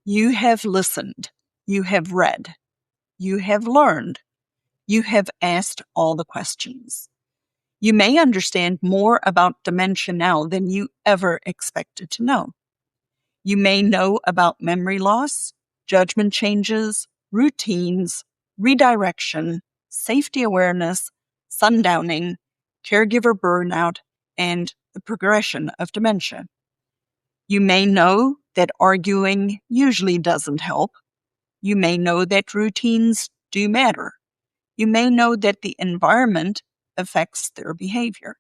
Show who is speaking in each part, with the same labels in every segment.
Speaker 1: You have listened. You have read. You have learned. You have asked all the questions. You may understand more about dementia now than you ever expected to know. You may know about memory loss, judgment changes, routines, redirection, safety awareness, sundowning, caregiver burnout, and the progression of dementia. You may know that arguing usually doesn't help. You may know that routines do matter. You may know that the environment affects their behavior.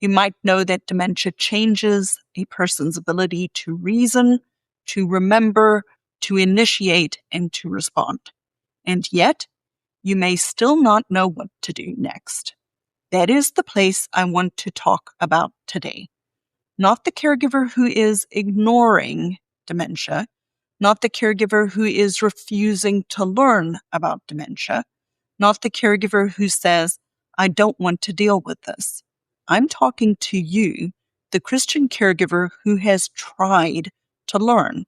Speaker 1: You might know that dementia changes a person's ability to reason, to remember, to initiate, and to respond. And yet, you may still not know what to do next. That is the place I want to talk about today. Not the caregiver who is ignoring dementia, not the caregiver who is refusing to learn about dementia, not the caregiver who says, I don't want to deal with this. I'm talking to you, the Christian caregiver who has tried to learn.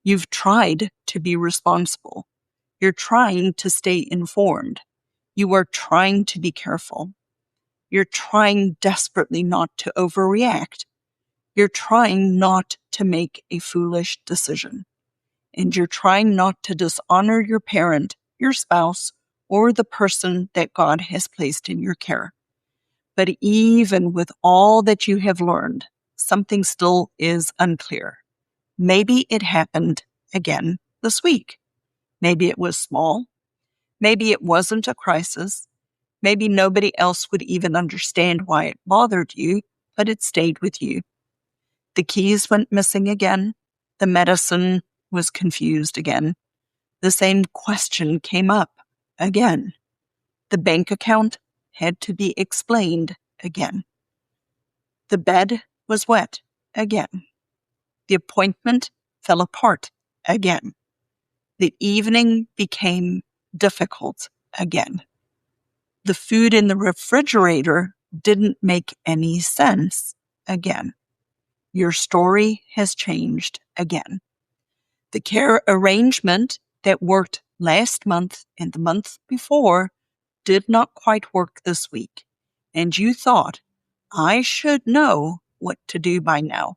Speaker 1: You've tried to be responsible. You're trying to stay informed. You are trying to be careful. You're trying desperately not to overreact. You're trying not to make a foolish decision. And you're trying not to dishonor your parent, your spouse, or the person that God has placed in your care. But even with all that you have learned, something still is unclear. Maybe it happened again this week. Maybe it was small. Maybe it wasn't a crisis. Maybe nobody else would even understand why it bothered you, but it stayed with you. The keys went missing again. The medicine was confused again. The same question came up again. The bank account had to be explained again. The bed was wet again. The appointment fell apart again. The evening became difficult again. The food in the refrigerator didn't make any sense again. Your story has changed again. The care arrangement that worked last month and the month before did not quite work this week, and you thought, I should know what to do by now.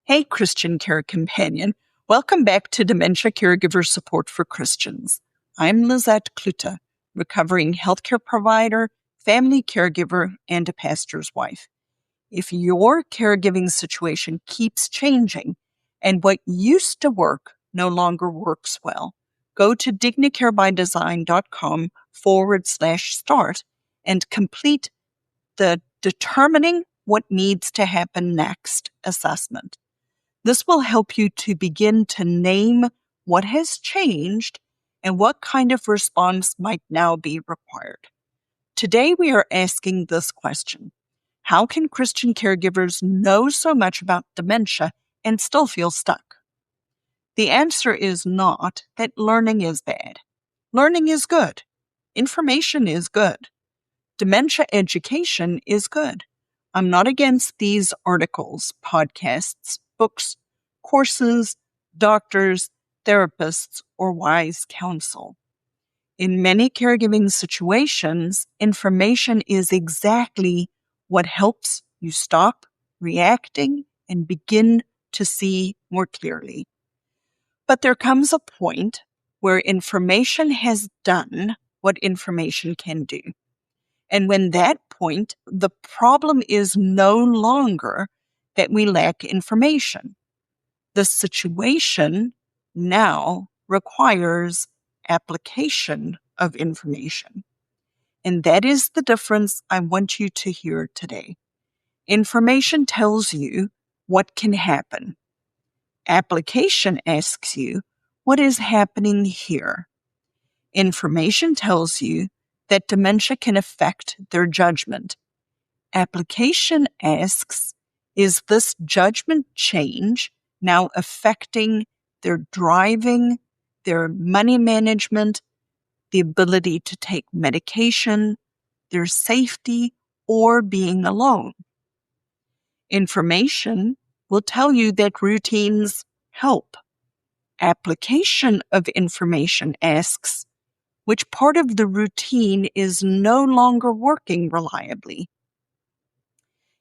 Speaker 1: Hey, Christian Care Companion, welcome back to Dementia Caregiver Support for Christians. I'm Lizette Cluta, recovering healthcare provider, family caregiver, and a pastor's wife. If your caregiving situation keeps changing and what used to work no longer works well, go to dignicarebydesign.com/start and complete the Determining What Needs to Happen Next assessment. This will help you to begin to name what has changed and what kind of response might now be required. Today, we are asking this question. How can Christian caregivers know so much about dementia and still feel stuck? The answer is not that learning is bad. Learning is good. Information is good. Dementia education is good. I'm not against these articles, podcasts, books, courses, doctors, therapists, or wise counsel. In many caregiving situations, information is exactly what helps you stop reacting and begin to see more clearly. But there comes a point where information has done what information can do. And when that point, the problem is no longer that we lack information. The situation now requires application of information. And that is the difference I want you to hear today. Information tells you what can happen. Application asks you, what is happening here? Information tells you that dementia can affect their judgment. Application asks, is this judgment change now affecting their driving, their money management, the ability to take medication, their safety, or being alone? Information will tell you that routines help. Application of information asks, which part of the routine is no longer working reliably?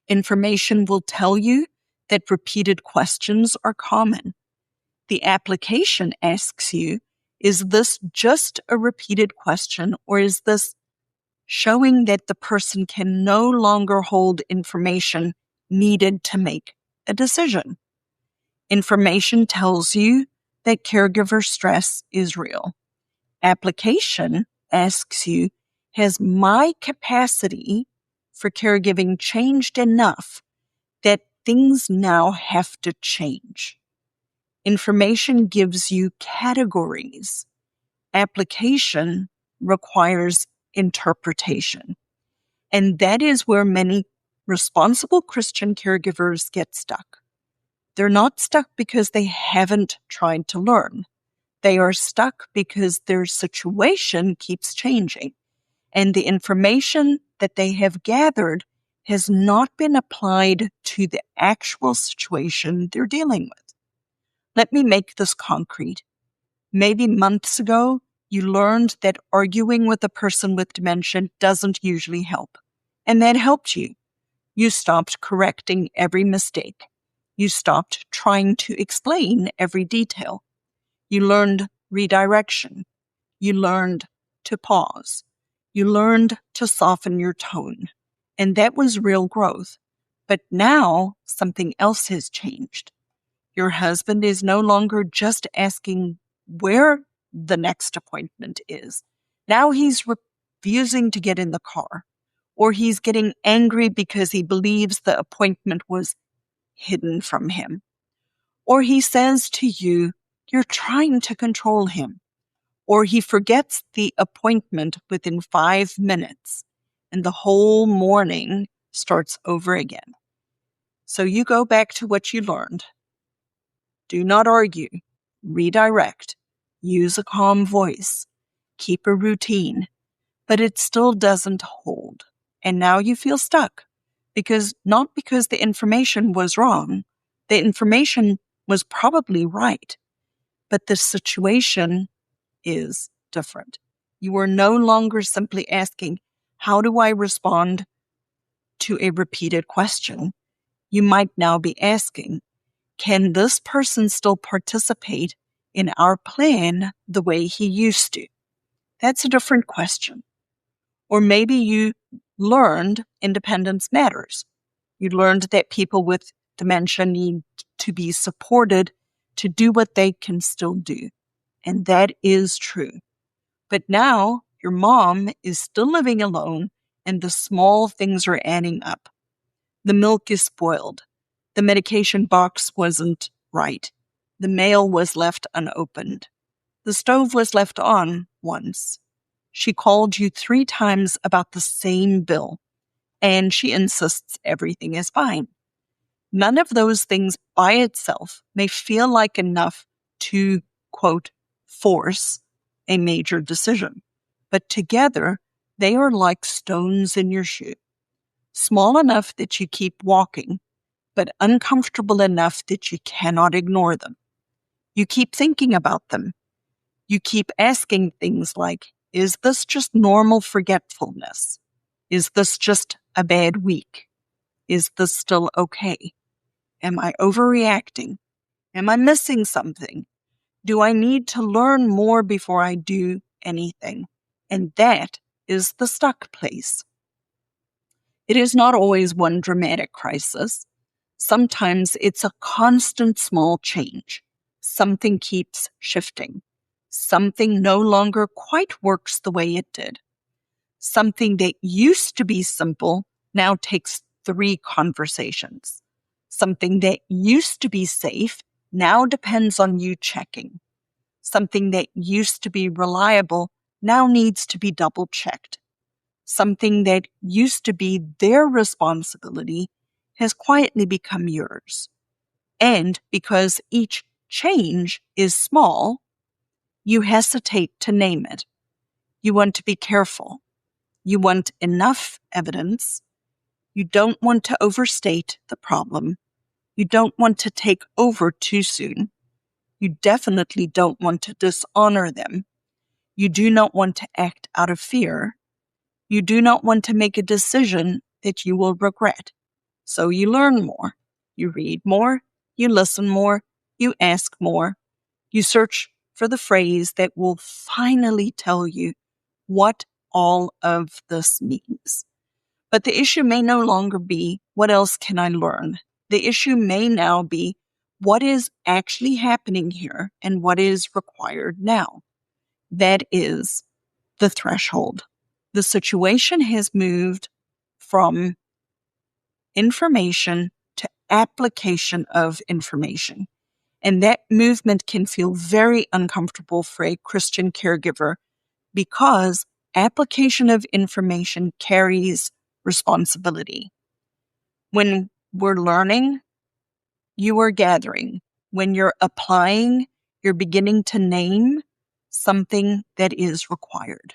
Speaker 1: Information will tell you that repeated questions are common. The application asks you, is this just a repeated question, or is this showing that the person can no longer hold information needed to make a decision? Information tells you that caregiver stress is real. Application asks you, has my capacity for caregiving changed enough that things now have to change? Information gives you categories. Application requires interpretation. And that is where many responsible Christian caregivers get stuck. They're not stuck because they haven't tried to learn. They are stuck because their situation keeps changing, and the information that they have gathered has not been applied to the actual situation they're dealing with. Let me make this concrete. Maybe months ago, you learned that arguing with a person with dementia doesn't usually help, and that helped you. You stopped correcting every mistake. You stopped trying to explain every detail. You learned redirection. You learned to pause. You learned to soften your tone. And that was real growth. But now something else has changed. Your husband is no longer just asking where the next appointment is. Now he's refusing to get in the car, or he's getting angry because he believes the appointment was hidden from him. Or he says to you, you're trying to control him. Or he forgets the appointment within 5 minutes, and the whole morning starts over again. So you go back to what you learned. Do not argue. Redirect. Use a calm voice. Keep a routine. But it still doesn't hold. And now you feel stuck. Not because the information was wrong. The information was probably right. But the situation is different. You are no longer simply asking, how do I respond to a repeated question? You might now be asking, can this person still participate in our plan the way he used to? That's a different question. Or maybe you learned independence matters. You learned that people with dementia need to be supported to do what they can still do. And that is true. But now your mom is still living alone, and the small things are adding up. The milk is spoiled. The medication box wasn't right. The mail was left unopened. The stove was left on once. She called you 3 times about the same bill, and she insists everything is fine. None of those things by itself may feel like enough to, quote, force a major decision. But together, they are like stones in your shoe. Small enough that you keep walking, but uncomfortable enough that you cannot ignore them. You keep thinking about them. You keep asking things like, is this just normal forgetfulness? Is this just a bad week? Is this still okay? Am I overreacting? Am I missing something? Do I need to learn more before I do anything? And that is the stuck place. It is not always one dramatic crisis. Sometimes it's a constant small change. Something keeps shifting. Something no longer quite works the way it did. Something that used to be simple now takes 3 conversations. Something that used to be safe now depends on you checking. Something that used to be reliable now needs to be double checked. Something that used to be their responsibility has quietly become yours. And because each change is small, you hesitate to name it. You want to be careful. You want enough evidence. You don't want to overstate the problem. You don't want to take over too soon. You definitely don't want to dishonor them. You do not want to act out of fear. You do not want to make a decision that you will regret. So you learn more. You read more. You listen more. You ask more. You search for the phrase that will finally tell you what all of this means. But the issue may no longer be, what else can I learn? The issue may now be, what is actually happening here and what is required now? That is the threshold. The situation has moved from information to application of information. And that movement can feel very uncomfortable for a Christian caregiver because application of information carries responsibility. When we're learning, you are gathering. When you're applying, you're beginning to name something that is required.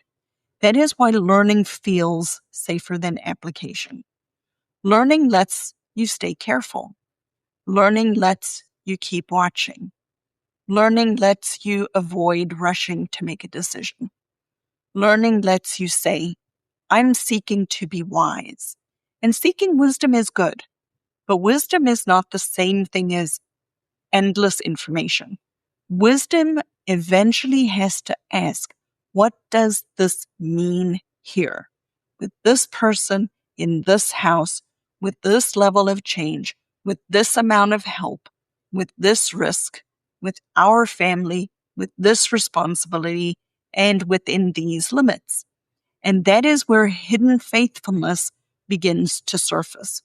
Speaker 1: That is why learning feels safer than application. Learning lets you stay careful. Learning lets you keep watching. Learning lets you avoid rushing to make a decision. Learning lets you say, I'm seeking to be wise. And seeking wisdom is good, but wisdom is not the same thing as endless information. Wisdom eventually has to ask, what does this mean here? With this person, in this house, with this level of change, with this amount of help, with this risk, with our family, with this responsibility, and within these limits. And that is where hidden faithfulness begins to surface.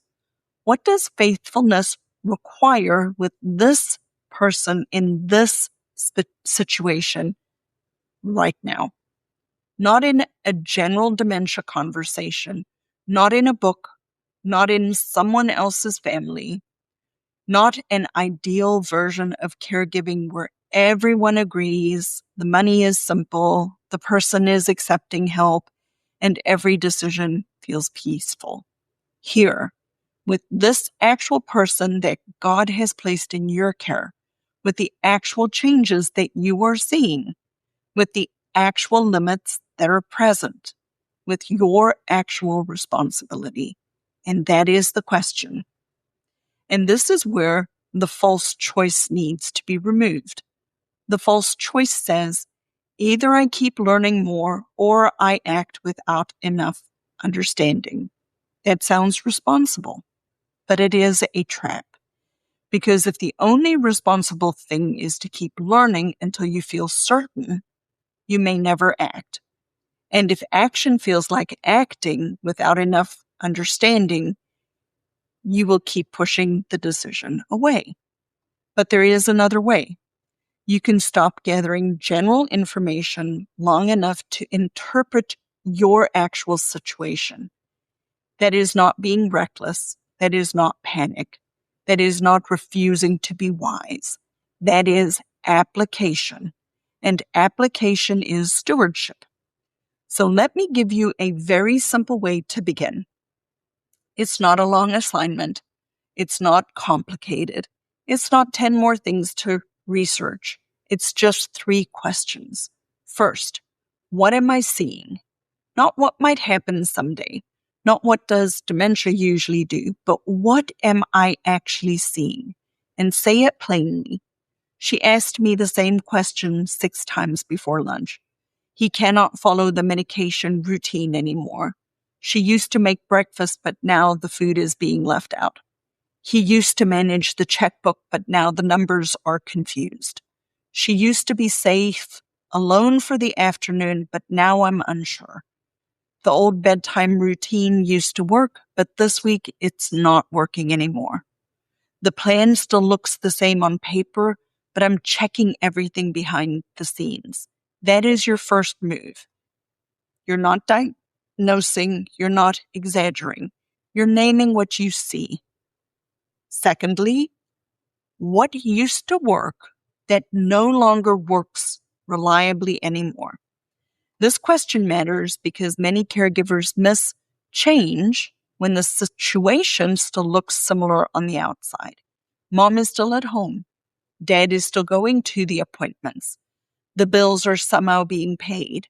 Speaker 1: What does faithfulness require with this person in this situation right now? Not in a general dementia conversation, not in a book, not in someone else's family, not an ideal version of caregiving where everyone agrees, the money is simple, the person is accepting help, and every decision feels peaceful. Here, with this actual person that God has placed in your care, with the actual changes that you are seeing, with the actual limits that are present, with your actual responsibility. And that is the question. And this is where the false choice needs to be removed. The false choice says, either I keep learning more or I act without enough understanding. That sounds responsible, but it is a trap. Because if the only responsible thing is to keep learning until you feel certain, you may never act. And if action feels like acting without enough understanding, you will keep pushing the decision away. But there is another way. You can stop gathering general information long enough to interpret your actual situation. That is not being reckless. That is not panic. That is not refusing to be wise. That is application. And application is stewardship. So let me give you a very simple way to begin. It's not a long assignment. It's not complicated. It's not 10 more things to research. It's just 3 questions. First, what am I seeing? Not what might happen someday. Not what does dementia usually do, but what am I actually seeing? And say it plainly. She asked me the same question 6 times before lunch. He cannot follow the medication routine anymore. She used to make breakfast, but now the food is being left out. He used to manage the checkbook, but now the numbers are confused. She used to be safe, alone for the afternoon, but now I'm unsure. The old bedtime routine used to work, but this week it's not working anymore. The plan still looks the same on paper, but I'm checking everything behind the scenes. That is your first move. You're not diagnosing, you're not exaggerating. You're naming what you see. Secondly, what used to work that no longer works reliably anymore? This question matters because many caregivers miss change when the situation still looks similar on the outside. Mom is still at home. Dad is still going to the appointments. The bills are somehow being paid.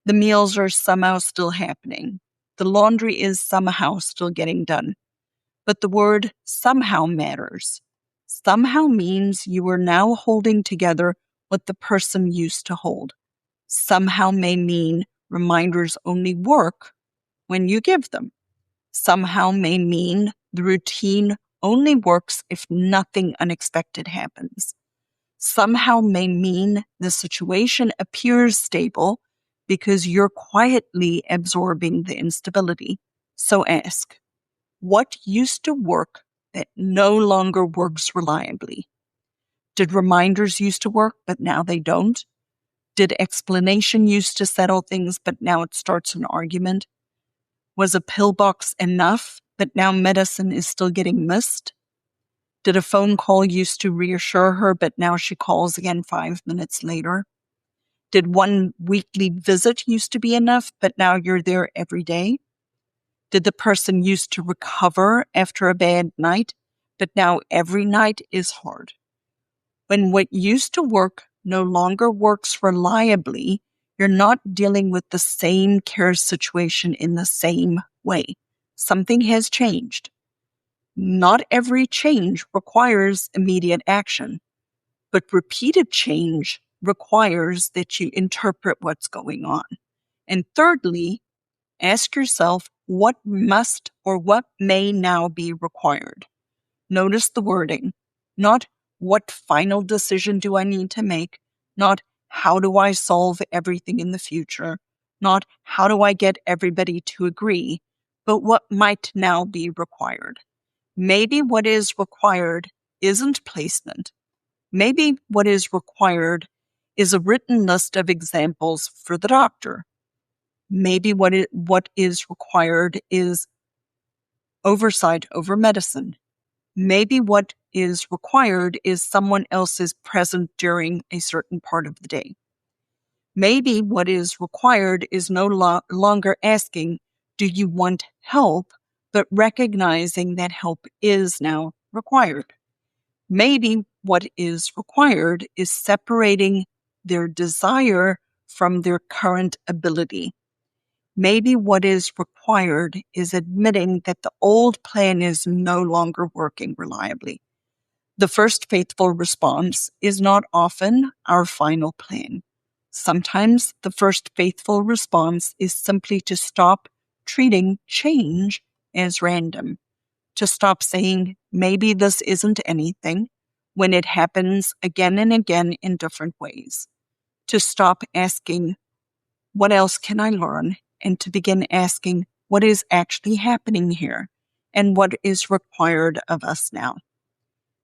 Speaker 1: The meals are somehow still happening. The laundry is somehow still getting done. But the word somehow matters. Somehow means you are now holding together what the person used to hold. Somehow may mean reminders only work when you give them. Somehow may mean the routine only works if nothing unexpected happens. Somehow may mean the situation appears stable because you're quietly absorbing the instability. So ask, what used to work that no longer works reliably? Did reminders used to work, but now they don't? Did explanation used to settle things, but now it starts an argument? Was a pill box enough, but now medicine is still getting missed? Did a phone call used to reassure her, but now she calls again 5 minutes later? Did one weekly visit used to be enough, but now you're there every day? Did the person used to recover after a bad night, but now every night is hard? When what used to work no longer works reliably, you're not dealing with the same care situation in the same way. Something has changed. Not every change requires immediate action, but repeated change requires that you interpret what's going on. And thirdly, ask yourself what must or what may now be required. Notice the wording, not what final decision do I need to make, not how do I solve everything in the future, not how do I get everybody to agree, but what might now be required. Maybe what is required isn't placement. Maybe what is required is a written list of examples for the doctor. Maybe what is required is oversight over medicine. Maybe what is required is someone else is present during a certain part of the day. Maybe what is required is no longer asking, do you want help, but recognizing that help is now required. Maybe what is required is separating their desire from their current ability. Maybe what is required is admitting that the old plan is no longer working reliably. The first faithful response is not often our final plan. Sometimes the first faithful response is simply to stop treating change as random, to stop saying, maybe this isn't anything, when it happens again and again in different ways, to stop asking, what else can I learn? And to begin asking, what is actually happening here? And what is required of us now?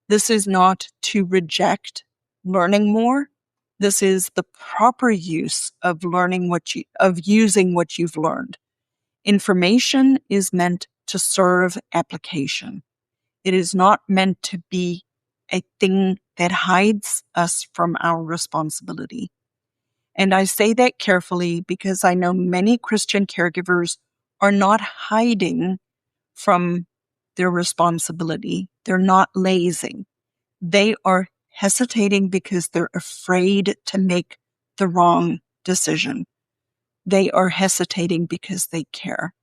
Speaker 1: This is not to reject learning more. This is the proper use of using what you've learned. Information is meant to serve application. It is not meant to be a thing that hides us from our responsibility. And I say that carefully because I know many Christian caregivers are not hiding from their responsibility. They're not lazy. They are hesitating because they're afraid to make the wrong decision. They are hesitating because they care.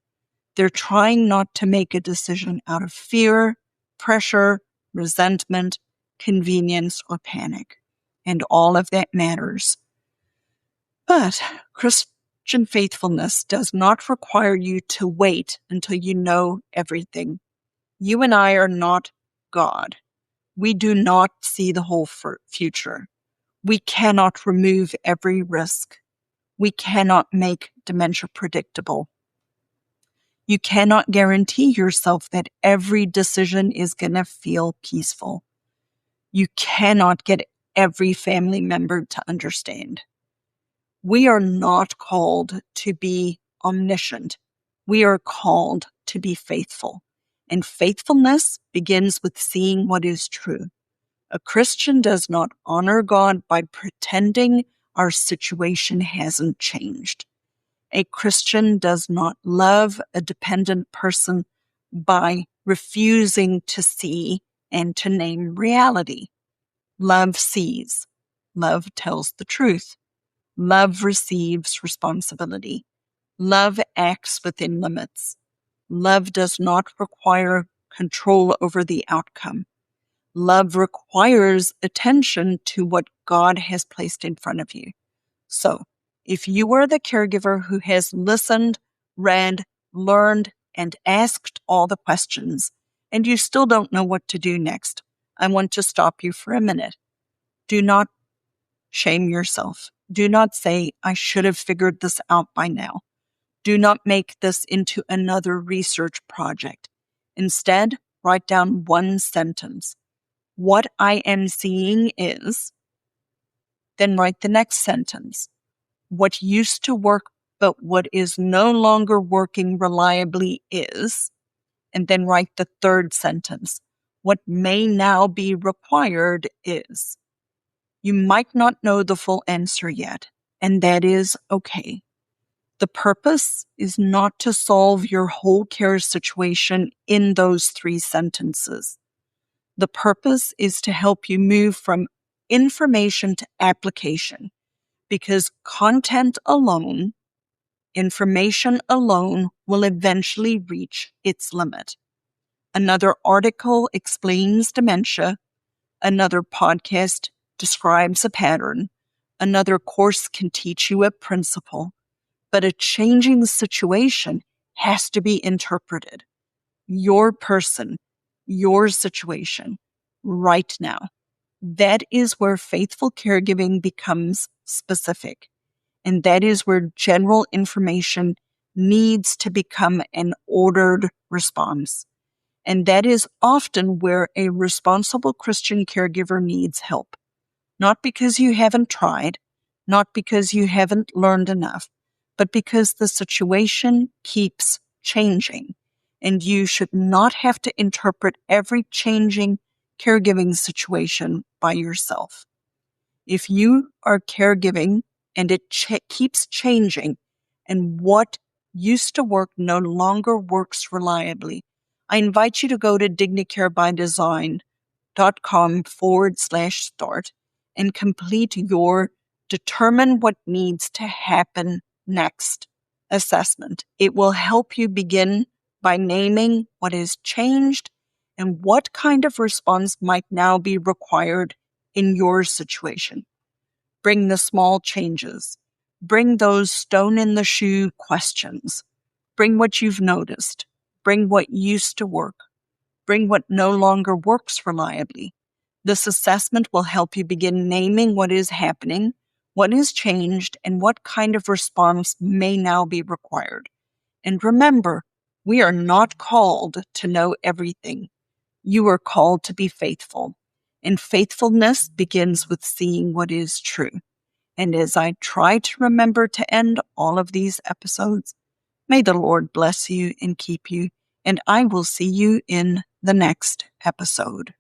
Speaker 1: They're trying not to make a decision out of fear, pressure, resentment, convenience, or panic. And all of that matters. But Christian faithfulness does not require you to wait until you know everything. You and I are not God. We do not see the whole future. We cannot remove every risk. We cannot make dementia predictable. You cannot guarantee yourself that every decision is going to feel peaceful. You cannot get every family member to understand. We are not called to be omniscient. We are called to be faithful. And faithfulness begins with seeing what is true. A Christian does not honor God by pretending our situation hasn't changed. A Christian does not love a dependent person by refusing to see and to name reality. Love sees. Love tells the truth. Love receives responsibility. Love acts within limits. Love does not require control over the outcome. Love requires attention to what God has placed in front of you. So, if you are the caregiver who has listened, read, learned, and asked all the questions, and you still don't know what to do next, I want to stop you for a minute. Do not shame yourself. Do not say, I should have figured this out by now. Do not make this into another research project. Instead, write down one sentence. What I am seeing is, then write the next sentence. What used to work, but what is no longer working reliably is, and then write the third sentence. What may now be required is. You might not know the full answer yet, and that is okay. The purpose is not to solve your whole care situation in those 3 sentences. The purpose is to help you move from information to application, because content alone, information alone, will eventually reach its limit. Another article explains dementia. Another podcast describes a pattern. Another course can teach you a principle. But a changing situation has to be interpreted. Your person, your situation, right now. That is where faithful caregiving becomes specific. And that is where general information needs to become an ordered response. And that is often where a responsible Christian caregiver needs help. Not because you haven't tried, not because you haven't learned enough, but because the situation keeps changing. And you should not have to interpret every changing caregiving situation by yourself. If you are caregiving and it keeps changing, and what used to work no longer works reliably, I invite you to go to dignicarebydesign.com/start and complete your determine what needs to happen next assessment. It will help you begin by naming what has changed and what kind of response might now be required in your situation. Bring the small changes. Bring those stone in the shoe questions. Bring what you've noticed. Bring what used to work. Bring what no longer works reliably. This assessment will help you begin naming what is happening, what is changed, and what kind of response may now be required. And remember, we are not called to know everything. You are called to be faithful. And faithfulness begins with seeing what is true. And as I try to remember to end all of these episodes, may the Lord bless you and keep you, and I will see you in the next episode.